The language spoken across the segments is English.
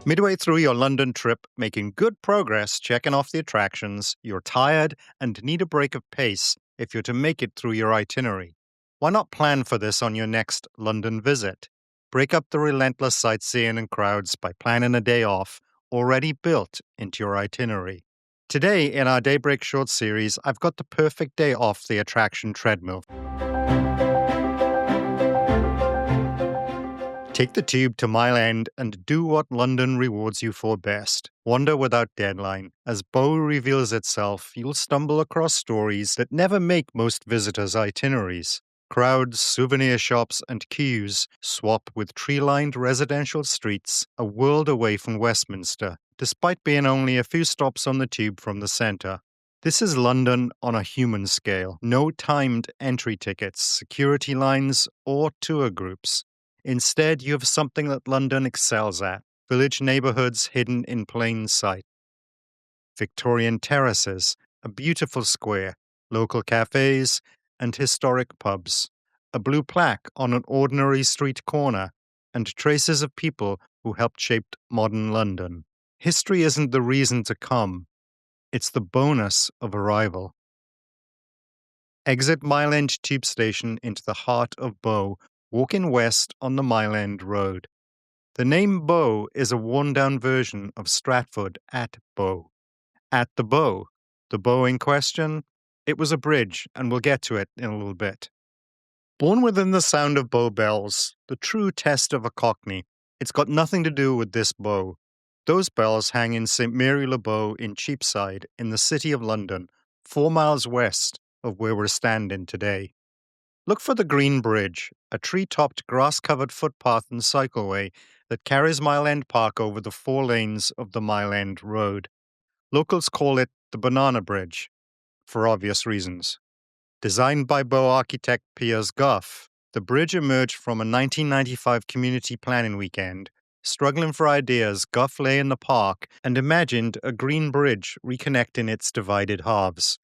Midway through your London trip, making good progress checking off the attractions, you're tired and need a break of pace if you're to make it through your itinerary. Why not plan for this on your next London visit? Break up the relentless sightseeing and crowds by planning a day off already built into your itinerary. Today, in our Daybreak Short series, I've got the perfect day off the attraction treadmill. Take the tube to Mile End and do what London rewards you for best. Wander without deadline. As Bow reveals itself, you'll stumble across stories that never make most visitors' itineraries. Crowds, souvenir shops, and queues swap with tree-lined residential streets a world away from Westminster, despite being only a few stops on the tube from the centre. This is London on a human scale. No timed entry tickets, security lines, or tour groups. Instead, you have something that London excels at: village neighbourhoods hidden in plain sight. Victorian terraces, a beautiful square, local cafes, and historic pubs. A blue plaque on an ordinary street corner, and traces of people who helped shape modern London. History isn't the reason to come, it's the bonus of arrival. Exit Mile End Tube Station into the heart of Bow, walking west on the Mile End Road. The name Bow is a worn-down version of Stratford at Bow. At the Bow in question, it was a bridge, and we'll get to it in a little bit. Born within the sound of Bow bells, the true test of a Cockney, it's got nothing to do with this Bow. Those bells hang in St Mary le Bow in Cheapside, in the city of London, 4 miles west of where we're standing today. Look for the Green Bridge, a tree-topped, grass-covered footpath and cycleway that carries Mile End Park over the 4 lanes of the Mile End Road. Locals call it the Banana Bridge, for obvious reasons. Designed by Bow architect Piers Gough, the bridge emerged from a 1995 community planning weekend. Struggling for ideas, Gough lay in the park and imagined a green bridge reconnecting its divided halves.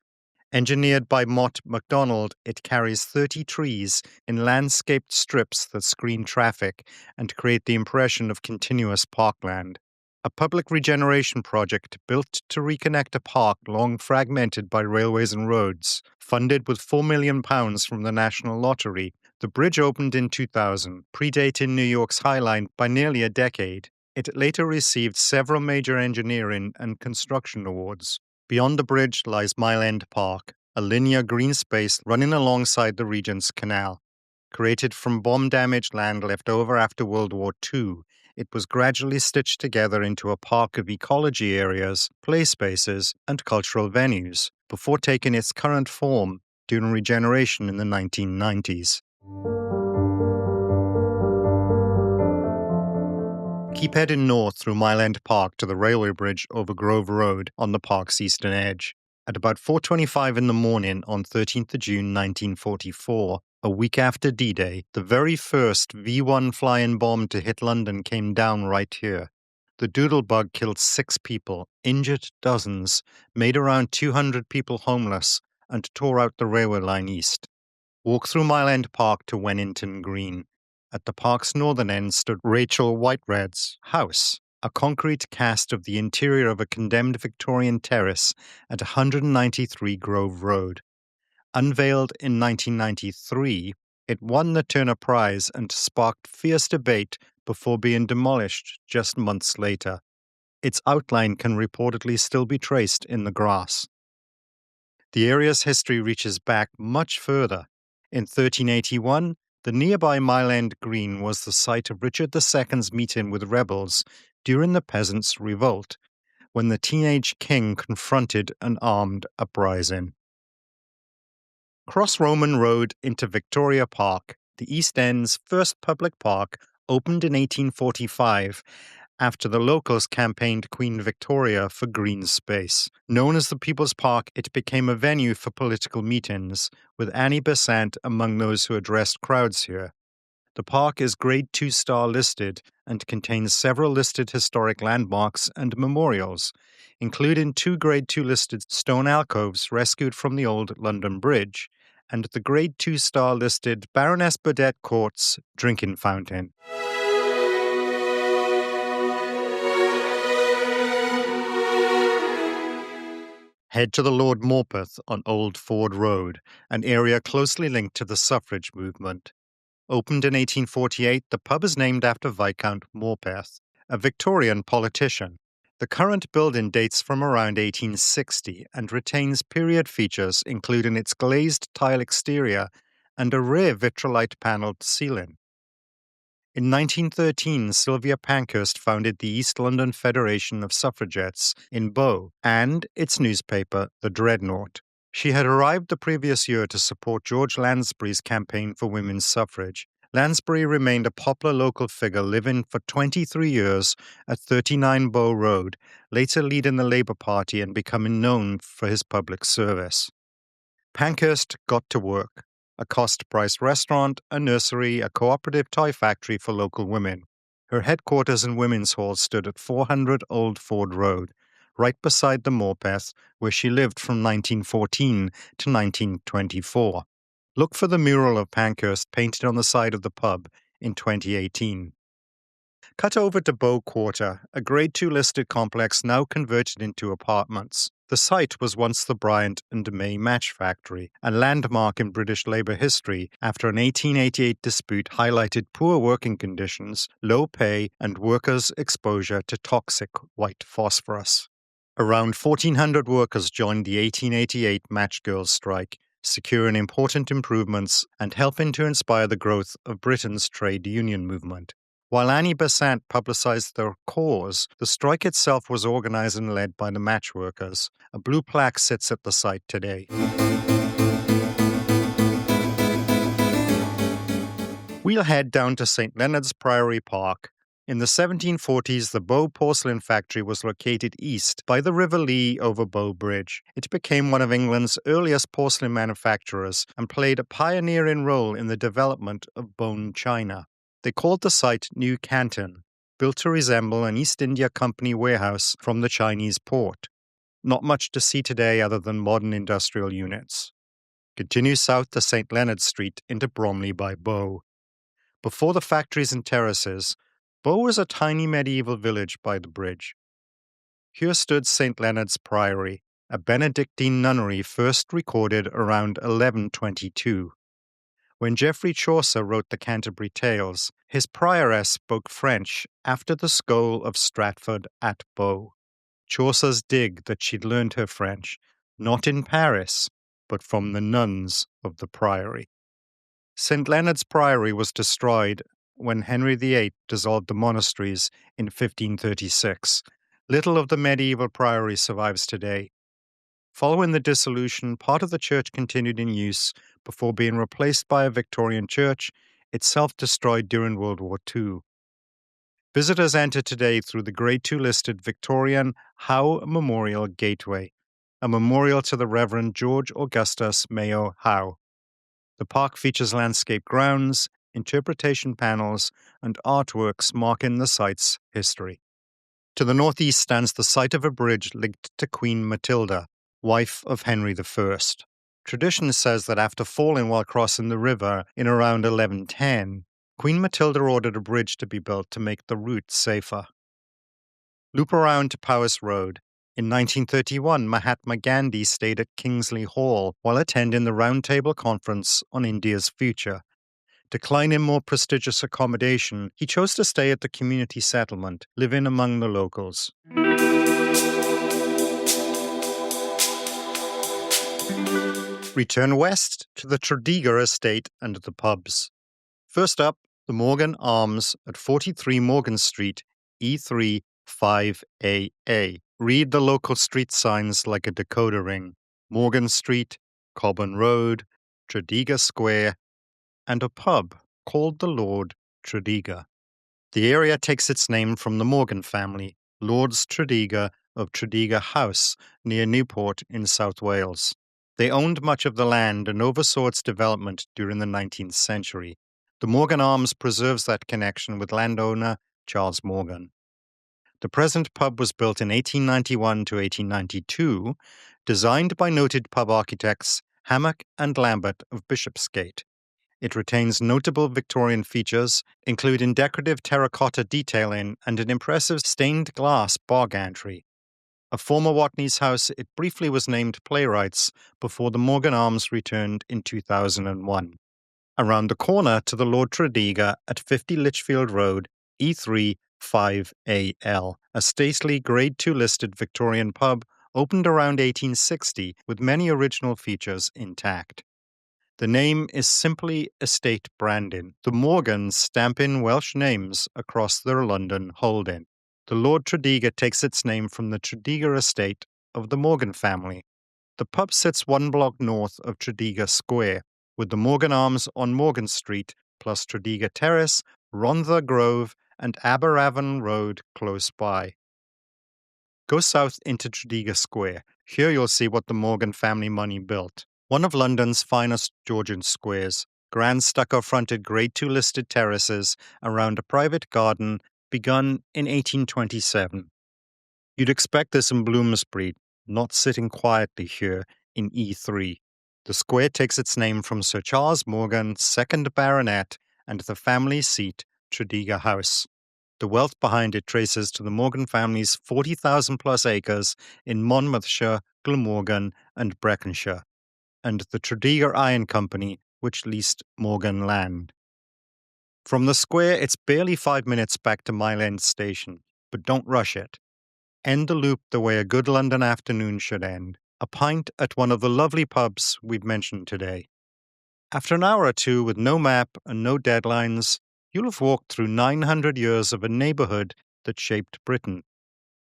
Engineered by Mott MacDonald, it carries 30 trees in landscaped strips that screen traffic and create the impression of continuous parkland. A public regeneration project built to reconnect a park long fragmented by railways and roads. Funded with £4 million from the National Lottery, the bridge opened in 2000, predating New York's High Line by nearly a decade. It later received several major engineering and construction awards. Beyond the bridge lies Mile End Park, a linear green space running alongside the Regent's Canal. Created from bomb-damaged land left over after World War II, it was gradually stitched together into a park of ecology areas, play spaces, and cultural venues, before taking its current form during regeneration in the 1990s. Keep heading north through Mile End Park to the railway bridge over Grove Road on the park's eastern edge. At about 4:25 in the morning on 13th of June 1944, a week after D-Day, the very first V-1 flying bomb to hit London came down right here. The doodlebug killed 6 people, injured dozens, made around 200 people homeless, and tore out the railway line east. Walk through Mile End Park to Wennington Green. At the park's northern end stood Rachel Whitered's house, a concrete cast of the interior of a condemned Victorian terrace at 193 Grove Road. Unveiled in 1993, it won the Turner Prize and sparked fierce debate before being demolished just months later. Its outline can reportedly still be traced in the grass. The area's history reaches back much further. In 1381, the nearby Mile End Green was the site of Richard II's meeting with rebels during the Peasants' Revolt, when the teenage king confronted an armed uprising. Cross Roman Road into Victoria Park, the East End's first public park, opened in 1845 after the locals campaigned Queen Victoria for green space. Known as the People's Park, it became a venue for political meetings, with Annie Besant among those who addressed crowds here. The park is Grade 2 star listed and contains several listed historic landmarks and memorials, including 2 Grade 2 listed stone alcoves rescued from the old London Bridge, and the Grade 2 star listed Baroness Burdett Court's drinking fountain. Head to the Lord Morpeth on Old Ford Road, an area closely linked to the suffrage movement. Opened in 1848, the pub is named after Viscount Morpeth, a Victorian politician. The current building dates from around 1860 and retains period features including its glazed tile exterior and a rare vitrolite panelled ceiling. In 1913, Sylvia Pankhurst founded the East London Federation of Suffragettes in Bow and its newspaper, The Dreadnought. She had arrived the previous year to support George Lansbury's campaign for women's suffrage. Lansbury remained a popular local figure, living for 23 years at 39 Bow Road, later leading the Labour Party and becoming known for his public service. Pankhurst got to work. A cost-price restaurant, a nursery, a cooperative toy factory for local women. Her headquarters and women's hall stood at 400 Old Ford Road, right beside the Morpeth, where she lived from 1914 to 1924. Look for the mural of Pankhurst painted on the side of the pub in 2018. Cut over to Bow Quarter, a Grade 2 listed complex now converted into apartments. The site was once the Bryant and May Match Factory, a landmark in British Labour history after an 1888 dispute highlighted poor working conditions, low pay, and workers' exposure to toxic white phosphorus. Around 1,400 workers joined the 1888 Matchgirls Strike, securing important improvements and helping to inspire the growth of Britain's trade union movement. While Annie Besant publicised their cause, the strike itself was organised and led by the match workers. A blue plaque sits at the site today. We'll head down to St. Leonard's Priory Park. In the 1740s, the Bow Porcelain Factory was located east by the River Lee over Bow Bridge. It became one of England's earliest porcelain manufacturers and played a pioneering role in the development of bone china. They called the site New Canton, built to resemble an East India Company warehouse from the Chinese port. Not much to see today other than modern industrial units. Continue south to St. Leonard Street into Bromley by Bow. Before the factories and terraces, Bow was a tiny medieval village by the bridge. Here stood St. Leonard's Priory, a Benedictine nunnery first recorded around 1122. When Geoffrey Chaucer wrote the Canterbury Tales, his prioress spoke French after the School of Stratford at Bow. Chaucer's dig that she'd learned her French, not in Paris, but from the nuns of the priory. St. Leonard's Priory was destroyed when Henry VIII dissolved the monasteries in 1536. Little of the medieval priory survives today. Following the dissolution, part of the church continued in use before being replaced by a Victorian church, itself destroyed during World War II. Visitors enter today through the Grade 2 listed Victorian Howe Memorial Gateway, a memorial to the Reverend George Augustus Mayo Howe. The park features landscape grounds, interpretation panels, and artworks marking the site's history. To the northeast stands the site of a bridge linked to Queen Matilda, wife of Henry I. Tradition says that after falling while crossing the river in around 1110, Queen Matilda ordered a bridge to be built to make the route safer. Loop around to Powys Road. In 1931, Mahatma Gandhi stayed at Kingsley Hall while attending the Round Table Conference on India's Future. Declining more prestigious accommodation, he chose to stay at the community settlement, living among the locals. Return west to the Tredegar estate and the pubs. First up, the Morgan Arms at 43 Morgan Street, E3 5AA. Read the local street signs like a decoder ring. Morgan Street, Cobham Road, Tredegar Square, and a pub called the Lord Tredegar. The area takes its name from the Morgan family, Lords Tredegar of Tredegar House near Newport in South Wales. They owned much of the land and oversaw its development during the 19th century. The Morgan Arms preserves that connection with landowner Charles Morgan. The present pub was built in 1891 to 1892, designed by noted pub architects Hammock and Lambert of Bishopsgate. It retains notable Victorian features, including decorative terracotta detailing and an impressive stained glass bar gantry. A former Watney's house, it briefly was named Playwrights before the Morgan Arms returned in 2001. Around the corner to the Lord Tredegar at 50 Lichfield Road, E3 5AL, a stately Grade 2 listed Victorian pub opened around 1860 with many original features intact. The name is simply estate branding. The Morgans stamp in Welsh names across their London holding. The Lord Tredegar takes its name from the Tredegar estate of the Morgan family. The pub sits 1 block north of Tredegar Square, with the Morgan Arms on Morgan Street, plus Tredegar Terrace, Rhondda Grove, and Aberavon Road close by. Go south into Tredegar Square. Here you'll see what the Morgan family money built. One of London's finest Georgian squares, grand stucco-fronted Grade 2 listed terraces around a private garden begun in 1827. You'd expect this in Bloomsbury, not sitting quietly here in E3. The square takes its name from Sir Charles Morgan, 2nd Baronet, and the family seat, Tredegar House. The wealth behind it traces to the Morgan family's 40,000 plus acres in Monmouthshire, Glamorgan, and Breconshire, and the Tredegar Iron Company, which leased Morgan land. From the square, it's barely 5 minutes back to Mile End Station, but don't rush it. End the loop the way a good London afternoon should end. A pint at one of the lovely pubs we've mentioned today. After an hour or two with no map and no deadlines, you'll have walked through 900 years of a neighbourhood that shaped Britain.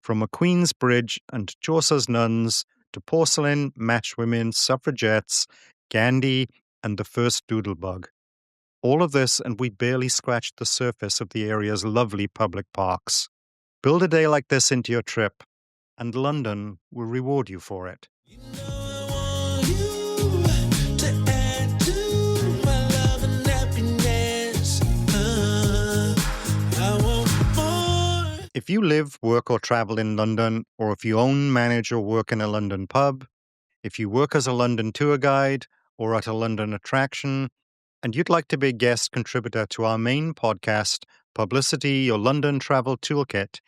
From a Queen's Bridge and Chaucer's nuns to porcelain, matchwomen, suffragettes, Gandhi, and the first doodlebug. All of this, and we barely scratched the surface of the area's lovely public parks. Build a day like this into your trip, and London will reward you for it. If you live, work, or travel in London, or if you own, manage, or work in a London pub, if you work as a London tour guide or at a London attraction, and you'd like to be a guest contributor to our main podcast, Publicity Your London Travel Toolkit,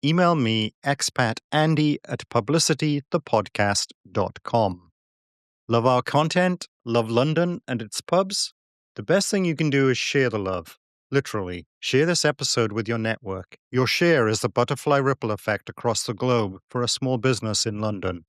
email me, Expat Andy at publicitythepodcast.com. Love our content? Love London and its pubs? The best thing you can do is share the love. Literally, share this episode with your network. Your share is the butterfly ripple effect across the globe for a small business in London.